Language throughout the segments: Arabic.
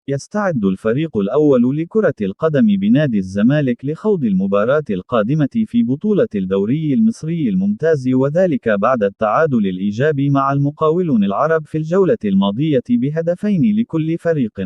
يستعد الفريق الأول لكرة القدم بنادي الزمالك لخوض المباراة القادمة في بطولة الدوري المصري الممتاز، وذلك بعد التعادل الإيجابي مع المقاولون العرب في الجولة الماضية بهدفين لكل فريق.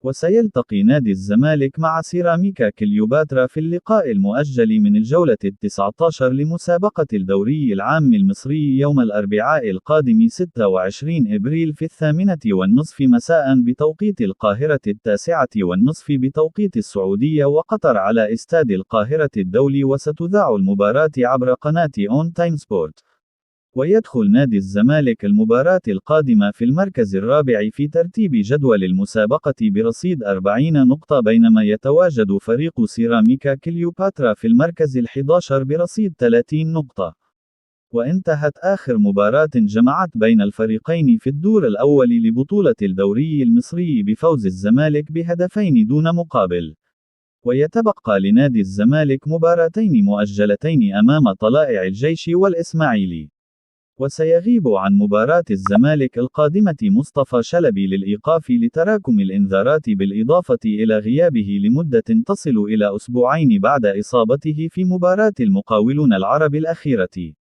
وسيلتقي نادي الزمالك مع سيراميكا كليوباترا في اللقاء المؤجل من الجولة ال19 لمسابقة الدوري العام المصري يوم الأربعاء القادم 26 إبريل في 8:30 مساء بتوقيت القاهرة، 9:30 بتوقيت السعودية وقطر، على استاد القاهرة الدولي. وستذاع المباراة عبر قناة أون تايم سبورت. ويدخل نادي الزمالك المباراة القادمة في المركز الرابع في ترتيب جدول المسابقة برصيد 40 نقطة، بينما يتواجد فريق سيراميكا كليوباترا في المركز ال11 برصيد 30 نقطة. وانتهت آخر مباراة جمعت بين الفريقين في الدور الأول لبطولة الدوري المصري بفوز الزمالك بهدفين دون مقابل. ويتبقى لنادي الزمالك مباراتين مؤجلتين أمام طلائع الجيش والإسماعيلي. وسيغيب عن مباراة الزمالك القادمة مصطفى شلبي للإيقاف لتراكم الإنذارات، بالإضافة إلى غيابه لمدة تصل إلى أسبوعين بعد إصابته في مباراة المقاولون العرب الأخيرة.